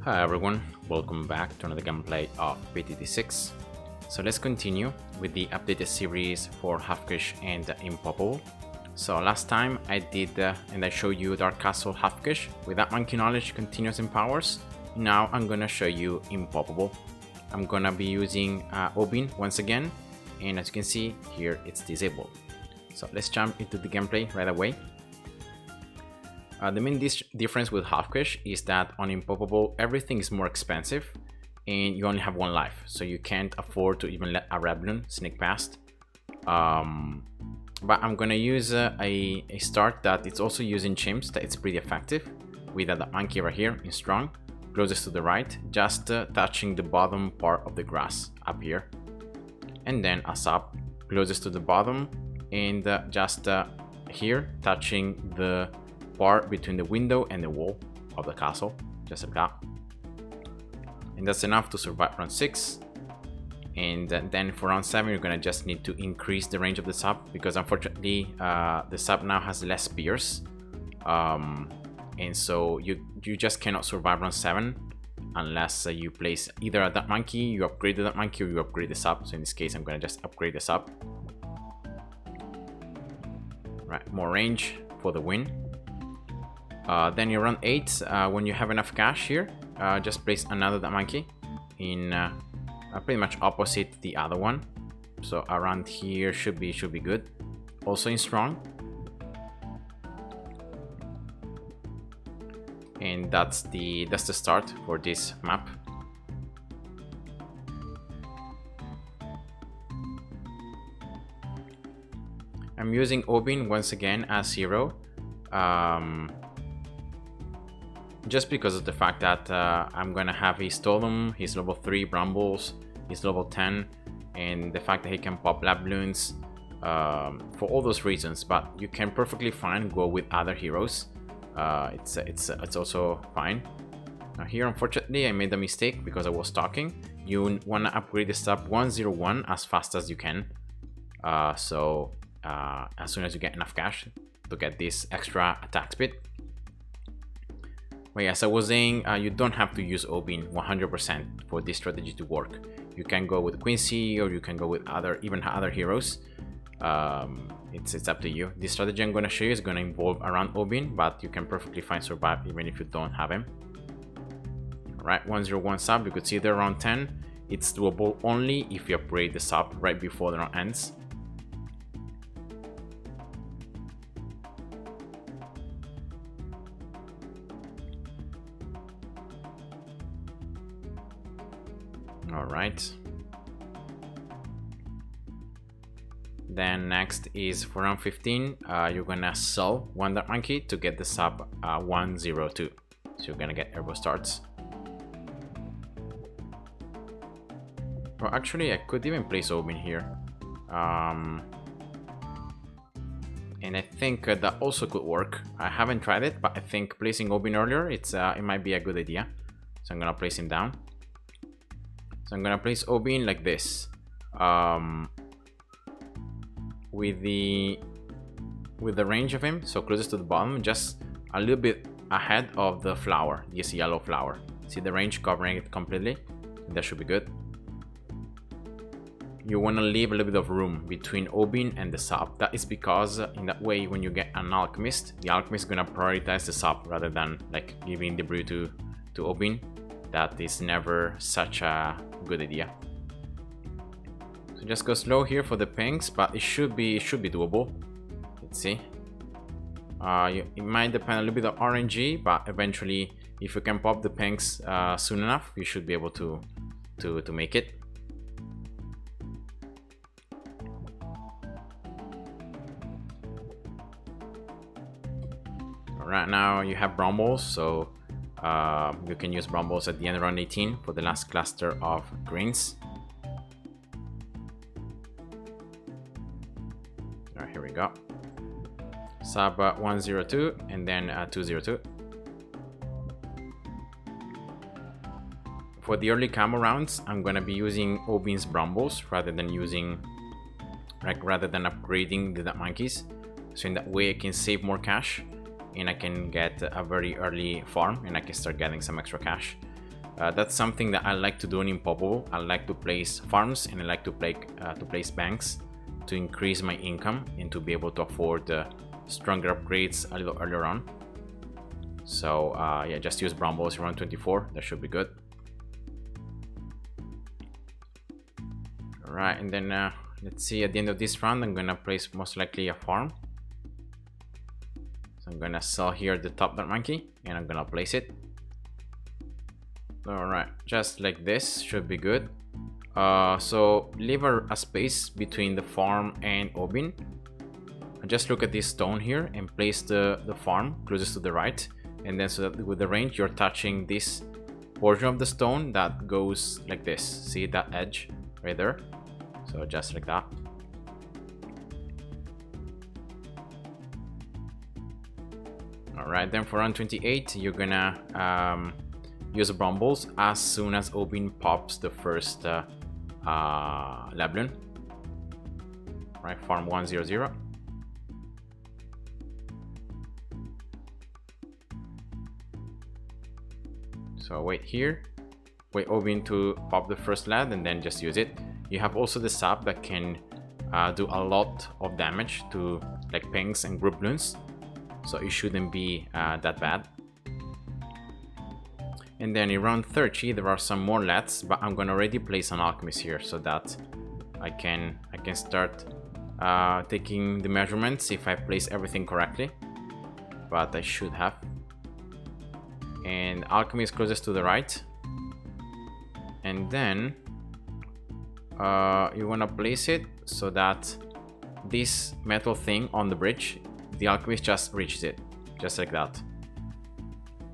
Hi everyone, welcome back to another gameplay of BTT6. So let's continue with the updated series for Halfkish and Impoppable. So last time I did and I showed you Dark Castle Halfkish without monkey knowledge, continuous and powers. Now I'm gonna show you Impoppable. I'm gonna be using Obin once again, and as you can see here it's disabled. So let's jump into the gameplay right away. The main difference with Halfkish is that on Impoppable everything is more expensive and you only have one life, so you can't afford to even let a red balloon sneak past. But I'm gonna use a start that it's also using chimps, that it's pretty effective with that monkey right here in strong, closest to the right, just touching the bottom part of the grass up here, and then a sub closest to the bottom and just here touching the part between the window and the wall of the castle, just like that. And that's enough to survive round 6. And then for round 7 you're gonna just need to increase the range of the sub, because unfortunately the sub now has less spears, and so you just cannot survive round 7 unless you place either that monkey, you upgrade that monkey, or you upgrade the sub. So in this case I'm gonna just upgrade the sub. Right, more range for the win. Then in round 8, when you have enough cash here, just place another monkey in pretty much opposite the other one. So around here should be good. Also in strong. And that's the start for this map. I'm using Obin once again as hero. Just because of the fact that I'm gonna have his totem, his level 3 brambles, his level 10, and the fact that he can pop lab balloons, for all those reasons. But you can perfectly fine go with other heroes. It's also fine. Now here unfortunately I made a mistake because I was talking. You wanna upgrade the sub 101 as fast as you can. As soon as you get enough cash to get this extra attack speed. But yes, I was saying you don't have to use Obin 100% for this strategy to work. You can go with Quincy, or you can go with even other heroes. It's up to you. This strategy I'm going to show you is going to involve around Obin, but you can perfectly fine survive even if you don't have him. Alright, 101 sub, you could see there around 10. It's doable only if you upgrade the sub right before the round ends. Alright. Then next is for round 15, you're gonna sell one dark monkey to get the sub 102. So you're gonna get ergo starts. Well, actually I could even place Obin here. And I think that also could work. I haven't tried it, but I think placing Obin earlier, it might be a good idea. So I'm gonna place him down. So I'm gonna place Obin like this, with the range of him, so closest to the bottom, just a little bit ahead of the flower, this yellow flower. See the range covering it completely? That should be good. You want to leave a little bit of room between Obin and the sub. That is because in that way, when you get an alchemist, the alchemist is gonna prioritize the sub rather than like giving the brew to Obin. That is never such a good idea. So just go slow here for the pinks, but it should be doable. Let's see. It might depend a little bit on RNG, but eventually, if you can pop the pinks soon enough, you should be able to make it. Right now you have brambles, so you can use brambles at the end of round 18 for the last cluster of greens. Alright, here we go. Sub 102 and then 202. For the early camo rounds, I'm gonna be using Obin's brambles rather than upgrading the monkeys. So in that way I can save more cash and I can get a very early farm and I can start getting some extra cash. That's something that I like to do in Impoppable. I like to place farms and I like to place banks to increase my income and to be able to afford stronger upgrades a little earlier on. So yeah, just use brambles around 24. That should be good. All right, and then let's see, at the end of this round, I'm gonna place most likely a farm. So I'm gonna sell here the top that monkey and I'm gonna place it. All right, just like this should be good. So leave a space between the farm and Obin. Just look at this stone here and place the farm closest to the right, and then so that with the range you're touching this portion of the stone that goes like this. See that edge right there? So just like that. Alright, then for round 28 you're gonna use brambles as soon as Obin pops the first Bloon. Right, farm 100. So wait here, wait Obin to pop the first lad and then just use it. You have also the sap that can do a lot of damage to like pings and group Bloons, so it shouldn't be that bad. And then in round 30 there are some more lads, but I'm gonna already place an alchemist here so that I can start taking the measurements if I place everything correctly, but I should have. And alchemy is closest to the right, and then you want to place it so that this metal thing on the bridge, the alchemist just reaches it, just like that.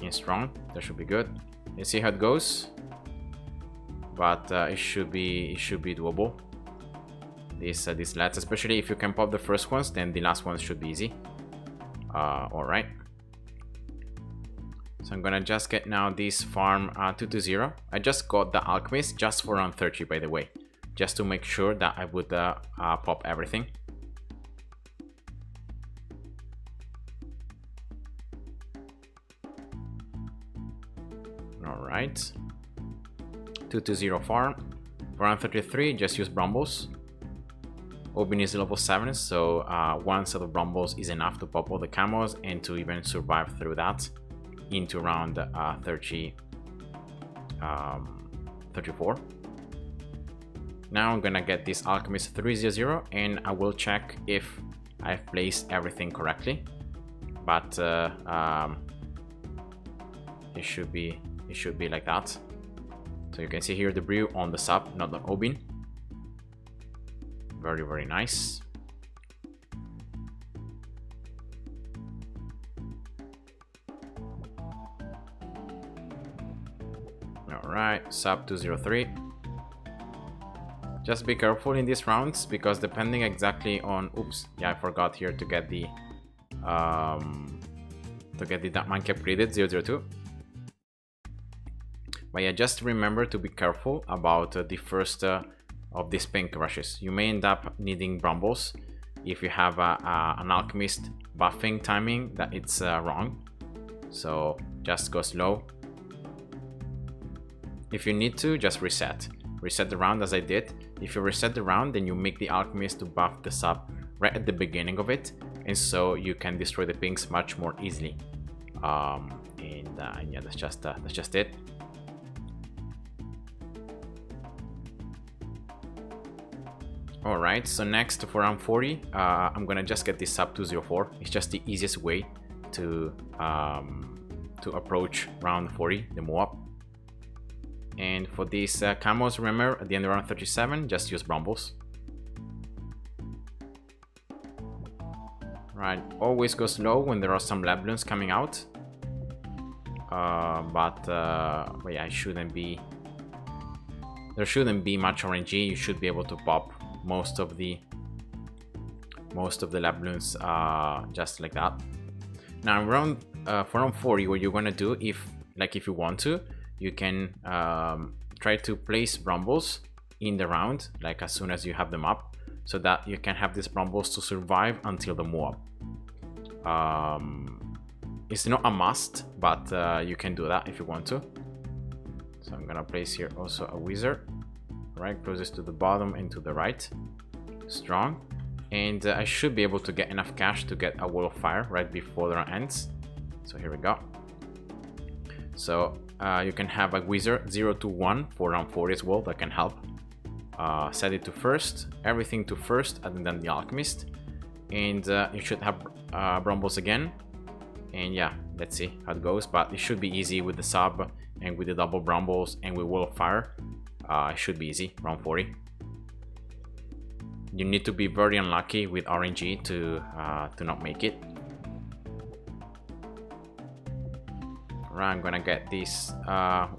In strong, that should be good. Let's see how it goes, but it should be doable. These lats, especially if you can pop the first ones, then the last ones should be easy. All right. So I'm gonna just get now this farm 220. I just got the alchemist just for round 30, by the way, just to make sure that I would pop everything. All right, 220 farm. For round 33, just use brambles. Obin is level 7, so one set of brambles is enough to pop all the camos and to even survive through that into round 34. Now I'm gonna get this alchemist 300 and I will check if I've placed everything correctly, but it should be like that. So you can see here the brew on the sub, not the Obin. Very nice. Alright, sub 203. Just be careful in these rounds because depending exactly on, oops, yeah, I forgot here to get the that monkey upgraded 002. But yeah, just remember to be careful about the first of these pink rushes. You may end up needing brambles if you have an alchemist buffing timing that it's wrong. So just go slow. If you need to, just reset the round as I did. If you reset the round, then you make the alchemist to buff the sub right at the beginning of it, and so you can destroy the pinks much more easily. And yeah, that's just it. Alright, so next for round 40, I'm gonna just get this sub 204. It's just the easiest way to approach round 40, the Moab. And for these camos, remember, at the end of round 37, just use brambles. Right, always go slow when there are some Bloons coming out. But yeah, there shouldn't be much RNG. You should be able to pop most of the Bloons just like that. Now for round 40, what you're gonna do, if you want to, you can try to place brambles in the round, like as soon as you have them up, so that you can have these brambles to survive until the Moab. It's not a must, but you can do that if you want to. So I'm gonna place here also a wizard, right, closest to the bottom and to the right, strong, and I should be able to get enough cash to get a wall of fire right before the round ends. So here we go. So you can have a wizard 0 to 1 for round 40 as well, that can help. Set it to first, everything to first, and then the alchemist, and you should have Brumbles again. And yeah, let's see how it goes, but it should be easy with the sub and with the double Brumbles and with wall of fire. It should be easy round 40. You need to be very unlucky with RNG to not make it. Right, I'm gonna get this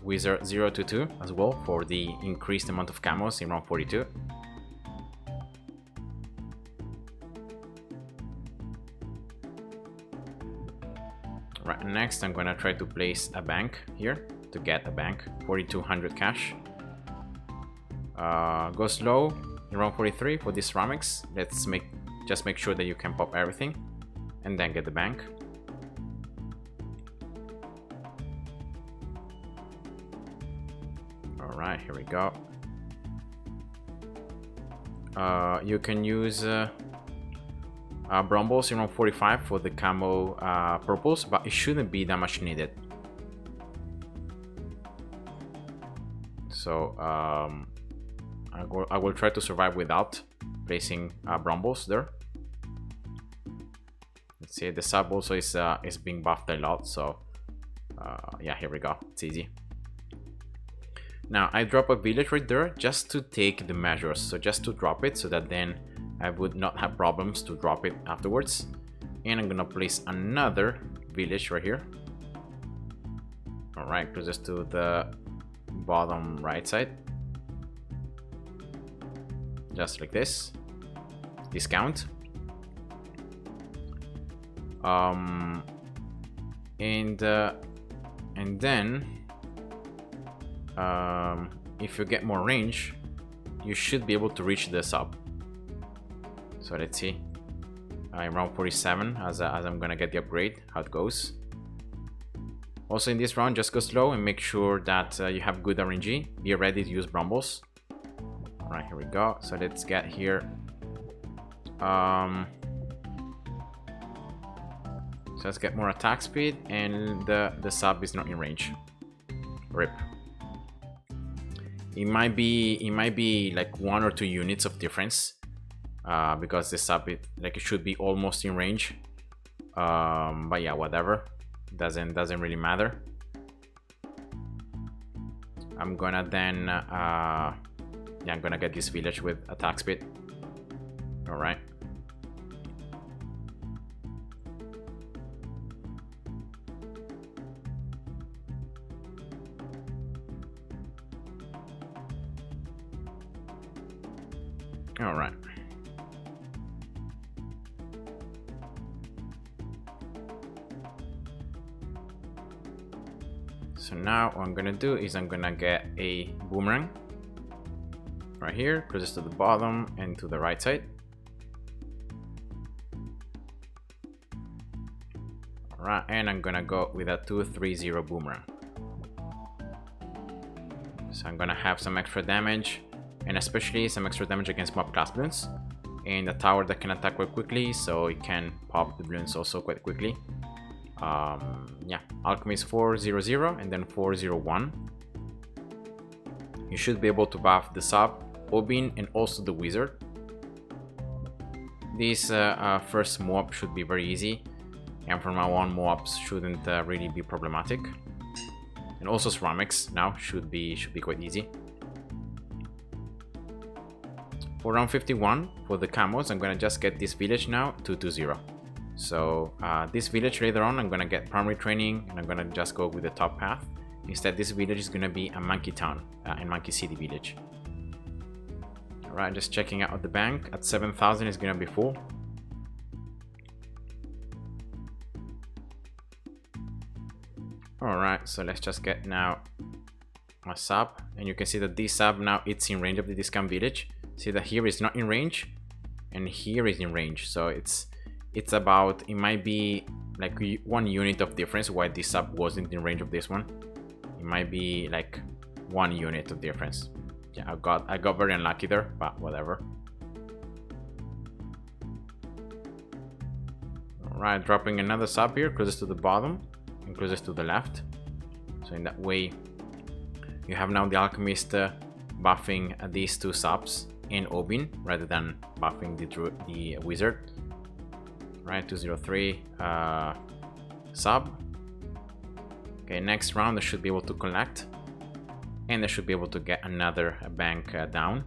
wizard 0 to 2 as well for the increased amount of camos in round 42. Right, next I'm gonna try to place a bank here to get a bank, 4200 cash. Go slow in round 43 for these ceramics. Let's just make sure that you can pop everything and then get the bank. Alright, here we go. You can use Brumbles in round 45 for the camo purples, but it shouldn't be that much needed. So I will try to survive without placing Brumbles there. Let's see, the sub also is being buffed a lot, so yeah, here we go, it's easy. Now I drop a village right there just to take the measures, so just to drop it so that then I would not have problems to drop it afterwards. And I'm gonna place another village right here. Alright, closest to the bottom right side. Just like this. Discount. And then if you get more range, you should be able to reach the sub. So let's see in round 47 as I'm gonna get the upgrade, how it goes. Also in this round, just go slow and make sure that you have good RNG. Be ready to use Brumbles. Alright, here we go. So let's get here. So let's get more attack speed, and the sub is not in range. RIP. It might be like 1 or 2 units of difference, because the sub it should be almost in range. But yeah, whatever. Doesn't really matter. I'm gonna then yeah, I'm gonna get this village with attack speed. All right. All right. So now what I'm gonna do is I'm gonna get a boomerang right here, closest to the bottom and to the right side. All right, and I'm gonna go with a 2-3-0 boomerang. So I'm gonna have some extra damage, and especially some extra damage against mob class Bloons, and a tower that can attack quite quickly, so it can pop the Bloons also quite quickly. Yeah, alchemy is 4-0-0 and then 4-0-1. You should be able to buff the sub, Obin, and also the wizard. This first mob should be very easy, and from now on mobs shouldn't really be problematic. And also ceramics now should be quite easy. For round 51, for the camos, I'm gonna just get this village now, 2-2-0. So this village later on, I'm gonna get primary training, and I'm gonna just go with the top path. Instead, this village is gonna be a monkey town and monkey city village. All right, just checking out the bank at 7,000 is gonna be full. All right, so let's just get now a sub, and you can see that this sub now it's in range of the discount village. See that here is not in range, and here is in range. So it's about, it might be like 1 unit of difference why this sub wasn't in range of this one. It might be like 1 unit of difference. Yeah, I got very unlucky there, but whatever. Alright, dropping another sub here, closest to the bottom and closest to the left. So in that way, you have now the Alchemist buffing these 2 subs in Obin rather than buffing the Wizard. Right, 203 sub. Okay, next round I should be able to collect, and I should be able to get another bank down.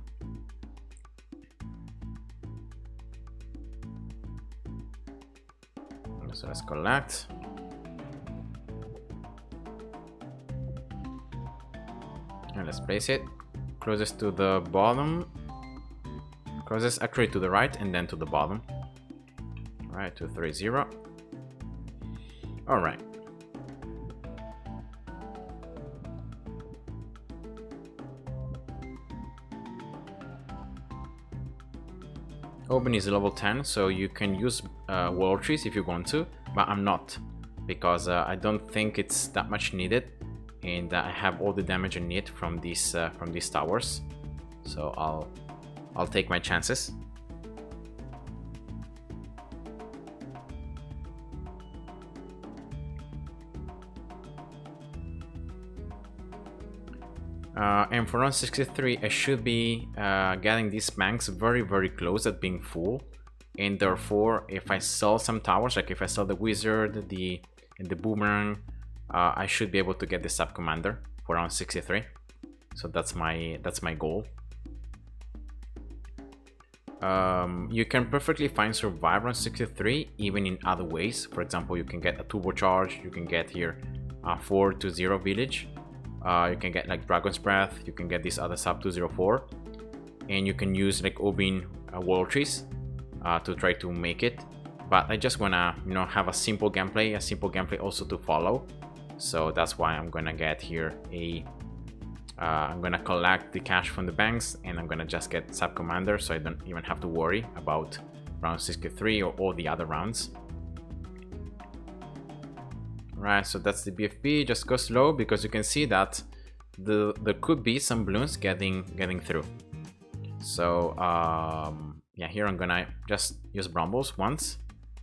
So let's collect. And let's place it closest to the bottom, closest actually to the right and then to the bottom. Right, 230. All right. Open is level 10, so you can use wall trees if you want to, but I'm not, because I don't think it's that much needed, and I have all the damage I need from these towers, so I'll take my chances. And for round 63, I should be getting these banks very, very close at being full. And therefore, if I sell some towers, like if I sell the Wizard, and the Boomerang, I should be able to get the Sub Commander for round 63. So that's my goal. You can perfectly fine survive round 63 even in other ways. For example, you can get a turbocharge, you can get here a 4-0 village. You can get like Dragon's Breath, you can get this other sub 204, and you can use like Obin wall trees to try to make it. But I just wanna, you know, have a simple gameplay also to follow. So that's why I'm gonna get here I'm gonna collect the cash from the banks, and I'm gonna just get sub commander, so I don't even have to worry about round 63 or all the other rounds. Right, so that's the BFB. Just go slow because you can see that there could be some balloons getting through. So yeah, here I'm gonna just use Brambles once,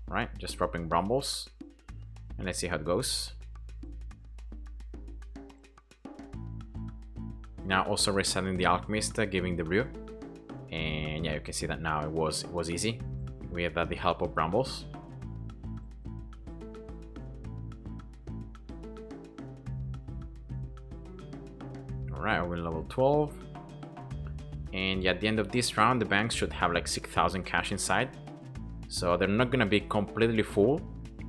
right? Just dropping Brambles, and let's see how it goes. Now also resetting the Alchemist, giving the brew, and yeah, you can see that now it was easy with the help of Brambles. Alright, we're level 12. And yeah, at the end of this round, the banks should have like 6,000 cash inside. So they're not gonna be completely full,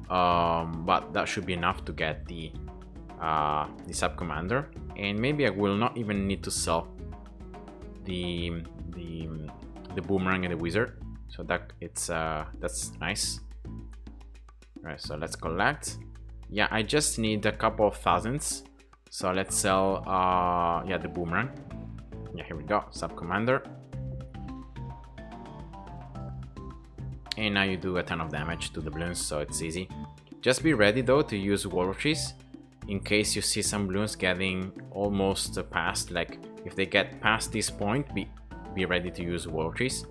but that should be enough to get the sub commander. And maybe I will not even need to sell the Boomerang and the Wizard. So that's nice. Alright, so let's collect. Yeah, I just need a couple of thousands. So let's sell yeah, the Boomerang. Yeah, here we go, sub commander. And now you do a ton of damage to the balloons, so it's easy. Just be ready though to use wall trees in case you see some balloons getting almost past, like if they get past this point, be ready to use wall trees,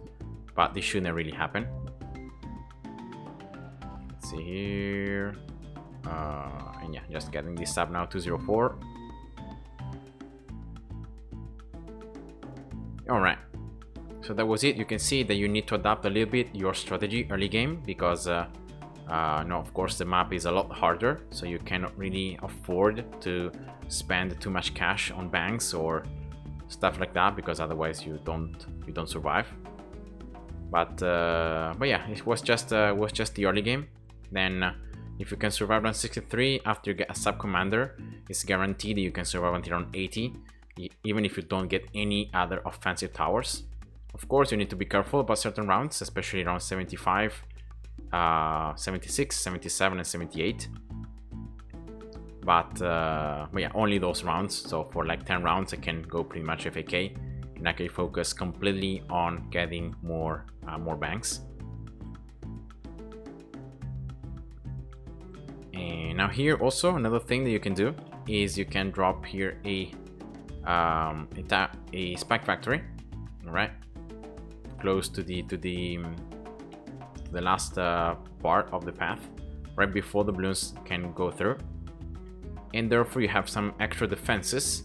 but this shouldn't really happen. Let's see here. And yeah, just getting this sub now, 204. Alright, so that was it. You can see that you need to adapt a little bit your strategy early game, because no, of course the map is a lot harder, so you cannot really afford to spend too much cash on banks or stuff like that, because otherwise you don't survive. But yeah, it was just the early game. Then if you can survive round 63 after you get a sub commander, it's guaranteed that you can survive until round 80, even if you don't get any other offensive towers. Of course, you need to be careful about certain rounds, especially around 75, 76, 77, and 78. But yeah, only those rounds. So for like 10 rounds, I can go pretty much FAK, and I can focus completely on getting more banks. And now here also another thing that you can do is you can drop here a a spike factory, all right, close to the last part of the path, right before the balloons can go through, and therefore you have some extra defenses,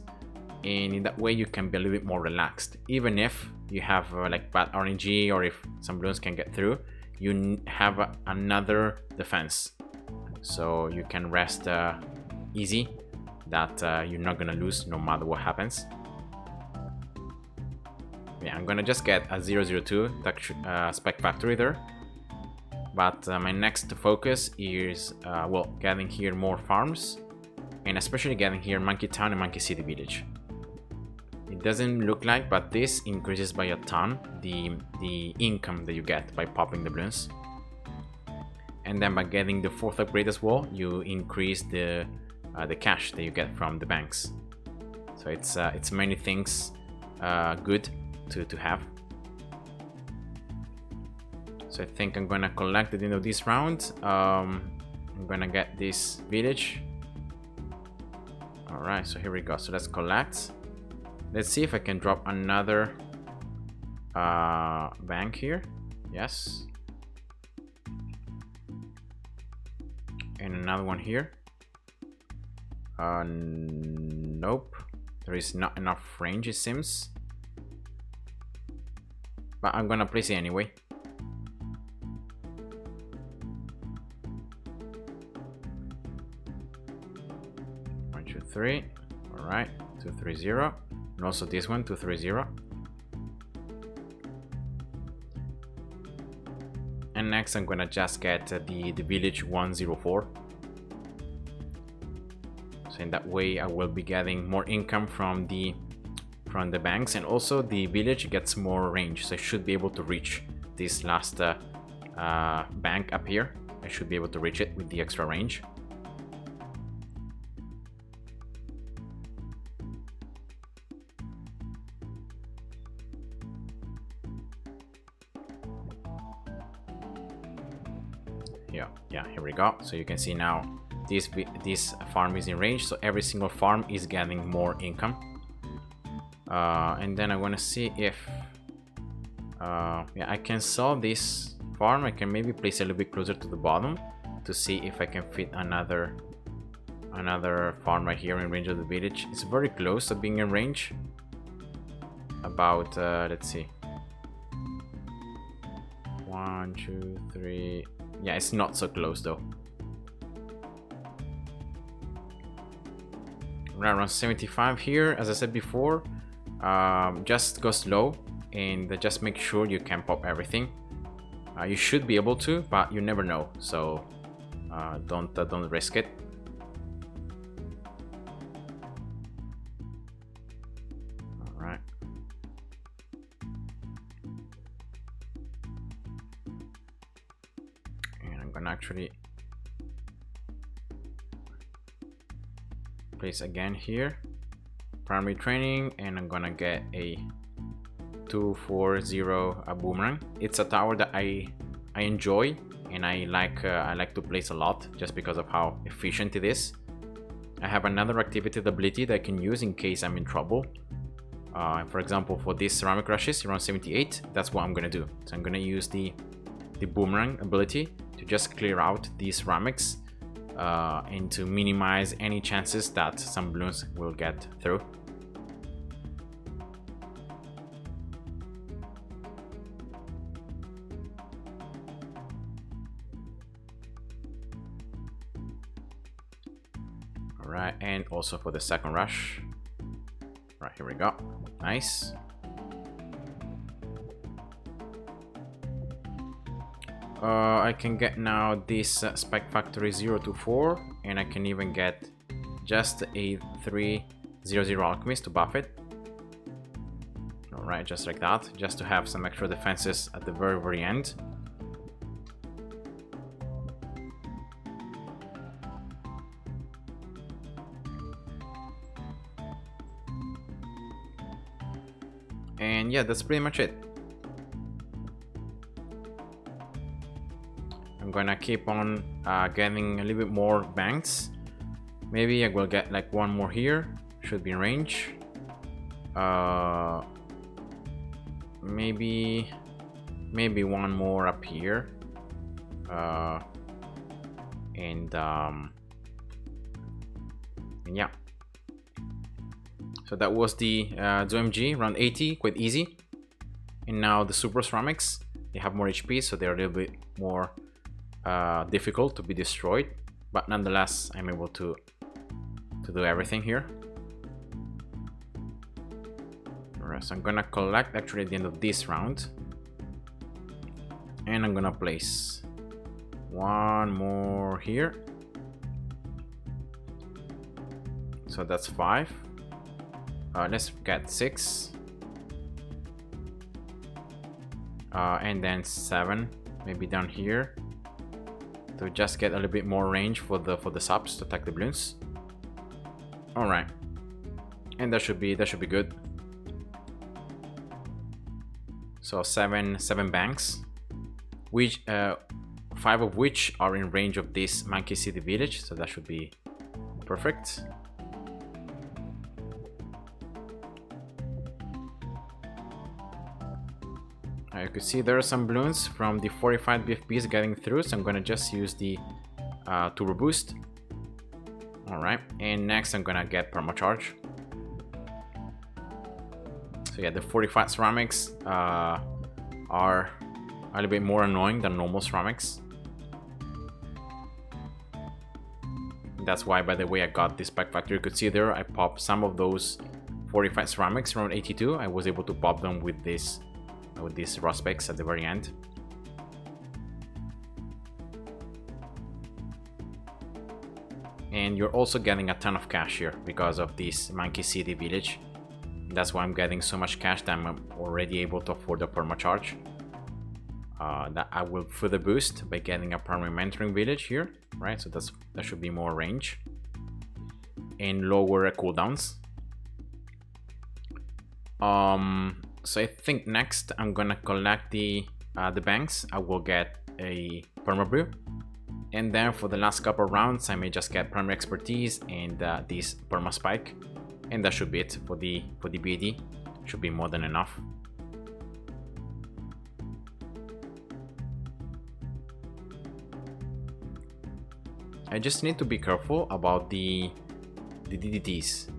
and in that way you can be a little bit more relaxed. Even if you have like bad RNG, or if some balloons can get through, you have another defense, so you can rest easy that you're not gonna lose no matter what happens. Yeah, I'm gonna just get a 002 spec factory there, but my next focus is well, getting here more farms, and especially getting here Monkey Town and Monkey City Village. It doesn't look like, but this increases by a ton the income that you get by popping the balloons, and then by getting the 4th upgrade as well, you increase the cash that you get from the banks. So it's many things good to have. So I think I'm gonna collect at the end of this round. I'm gonna get this village. All right, so here we go. So let's collect. Let's see if I can drop another bank here. Yes. And another one here. Nope. There is not enough range, it seems. But I'm gonna place it anyway. One, two, three. All right. 230. And also this one, 230. And next I'm gonna just get the village 104. So in that way I will be getting more income from the banks, and also the village gets more range, so I should be able to reach this last bank up here. I should be able to reach it with the extra range. Yeah, here we go. So you can see now this farm is in range, so every single farm is getting more income. And then I want to see if yeah, I can sell this farm. I can maybe place it a little bit closer to the bottom to see if I can fit another farm right here in range of the village. It's very close to being in range. About let's see, 1, 2, 3. Yeah, it's not so close though. We're around 75 here. As I said before, just go slow and just make sure you can pop everything. You should be able to, but you never know, so don't risk it. All right. And I'm gonna actually place again here, primary training, and I'm gonna get a 240 a boomerang. It's a tower that I enjoy and I like to place a lot just because of how efficient it is. I have another activated ability that I can use in case I'm in trouble. For example, for these ceramic rushes around 78, that's what I'm gonna do. So I'm gonna use the boomerang ability to just clear out these ceramics and to minimize any chances that some balloons will get through. Alright, and also for the second rush. Right, here we go. Nice. I can get now this Spec Factory 024, and I can even get just a 300 Alchemist to buff it. Alright, just like that, just to have some extra defenses at the very end. And yeah, that's pretty much it. I'm gonna keep on getting a little bit more banks. Maybe I will get like one more here, should be in range. Maybe one more up here. And yeah. So that was the ZOMG, round 80, quite easy. And now the Super Ceramics, they have more HP, so they're a little bit more difficult to be destroyed. But nonetheless, I'm able to do everything here. Alright, so I'm gonna collect actually at the end of this round. And I'm gonna place one more here. So that's 5. Let's get 6. And then 7, maybe down here, to just get a little bit more range for the subs to attack the balloons. All right, and that should be good. So seven banks, which 5 of which are in range of this Monkey City village, so that should be perfect. You could see there are some balloons from the 45 BFBs getting through, so I'm gonna just use the turbo boost. Alright, and next I'm gonna get permacharge. So yeah, the 45 ceramics are a little bit more annoying than normal ceramics. That's why, by the way, I got this back factory. You could see there I popped some of those 45 ceramics around 82. I was able to pop them with these raw specs at the very end. And you're also getting a ton of cash here because of this Monkey City village. That's why I'm getting so much cash that I'm already able to afford the permacharge. That I will further boost by getting a permanent mentoring village here, right? So that should be more range and lower cooldowns. So I think next I'm gonna collect the banks. I will get a permabrew, and then for the last couple of rounds I may just get perma expertise and this perma spike, and that should be it for the BD. Should be more than enough. I just need to be careful about the DDTs,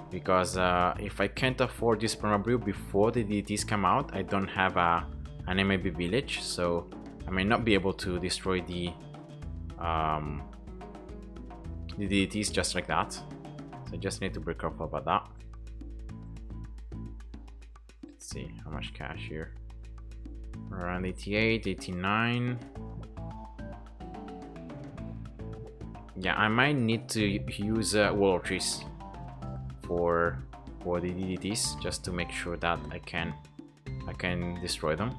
because if I can't afford this permabrew before the DDTs come out, I don't have an MAB village, so I may not be able to destroy the DDTs just like that. So I just need to be careful about that. Let's see how much cash here. Around 88, 89. Yeah, I might need to use wall trees for the DDTs just to make sure that I can destroy them.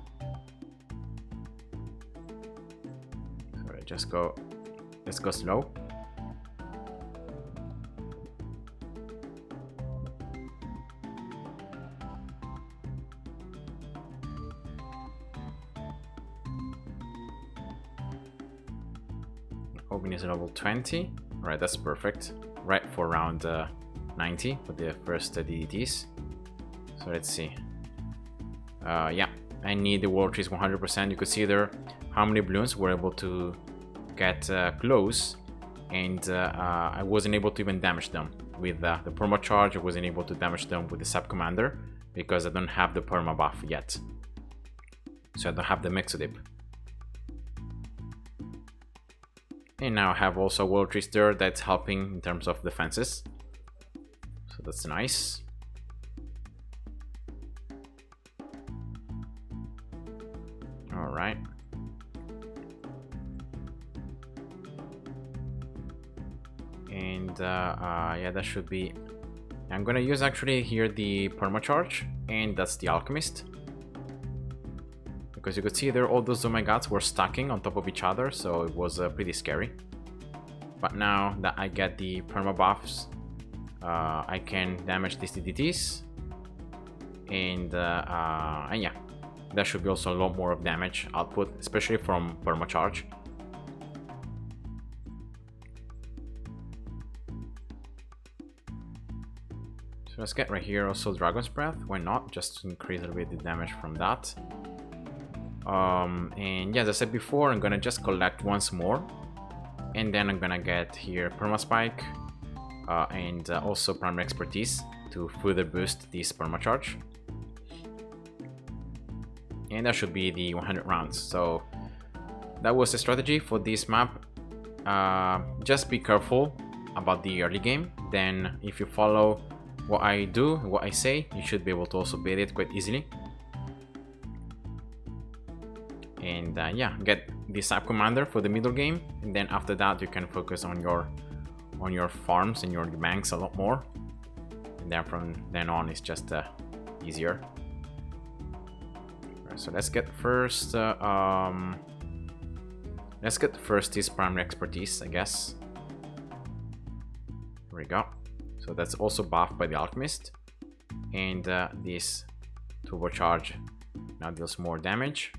So let's go slow. Open is level 20. Alright, that's perfect. Right for round 90 for the first DDTs. So let's see. Yeah, I need the wall trees 100%. You could see there how many balloons were able to get close, and I wasn't able to even damage them with the perma charge. I wasn't able to damage them with the sub commander because I don't have the perma buff yet, so I don't have the Mixodip. And now I have also wall trees there that's helping in terms of defenses, so that's nice. All right. And yeah, that should be. I'm gonna use actually here the permacharge, and that's the alchemist, because you could see there all those Omegats were stacking on top of each other, so it was pretty scary. But now that I get the perma buffs, I can damage these DDTs, and yeah, there should be also a lot more of damage output, especially from permacharge. So So let's get right here also Dragon's Breath. Why not? Just to increase a little bit the damage from that. And yeah, as I said before, I'm gonna just collect once more, and then I'm gonna get here Perma Spike and also Primary Expertise to further boost this Perma Charge. And that should be the 100 rounds. So that was the strategy for this map. Just be careful about the early game. Then if you follow what I do, what I say, you should be able to also beat it quite easily. And yeah, get the Sap Commander for the middle game, and then after that you can focus on your farms and your banks a lot more, and then from then on it's just easier. Right, so let's get first this Primary Expertise, I guess. There we go. So that's also buffed by the Alchemist, and this Turbocharge now deals more damage.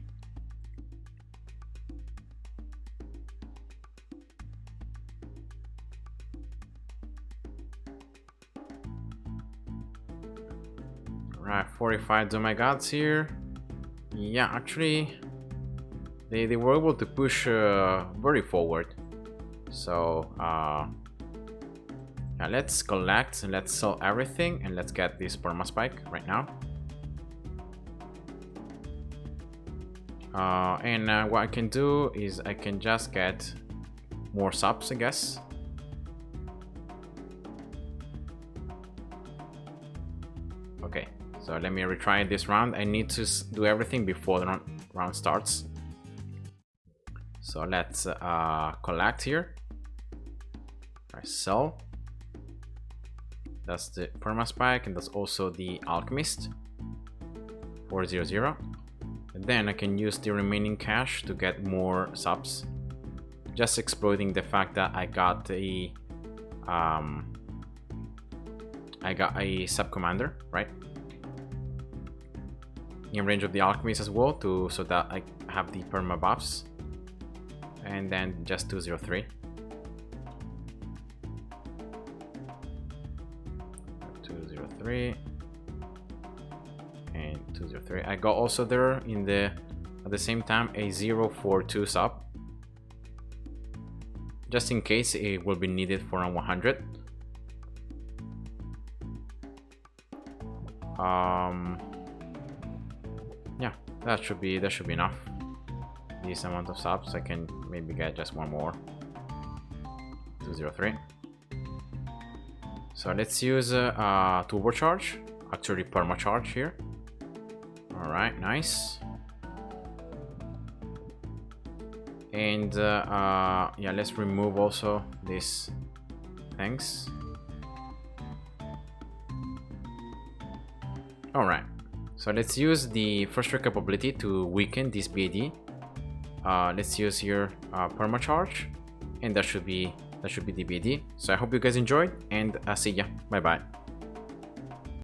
Right, 45 oh my gods here. Yeah, actually they were able to push very forward. So yeah, let's collect, let's sell everything, and let's get this Perma Spike right now. And what I can do is I can just get more subs, I guess. Okay, so let me retry this round. I need to do everything before the round starts. So let's collect here. I sell. That's the Perma Spike, and that's also the Alchemist. 400. And then I can use the remaining cash to get more subs. Just exploiting the fact that I got a Sub Commander, right? In range of the Alchemist as well, so that I have the perma buffs. And then just 203. 203 and 203. I got also there in the at the same time a 042 sub, just in case it will be needed for a 100. Yeah, that should be enough. This amount of subs, I can maybe get just one more. 203. So let's use Turbocharge, actually Perma Charge here. All right, nice. And yeah, let's remove also these things. All right, so let's use the first capability to weaken this BAD. Let's use here Perma Charge, and that should be the BAD. So I hope you guys enjoyed, and see ya. Bye bye.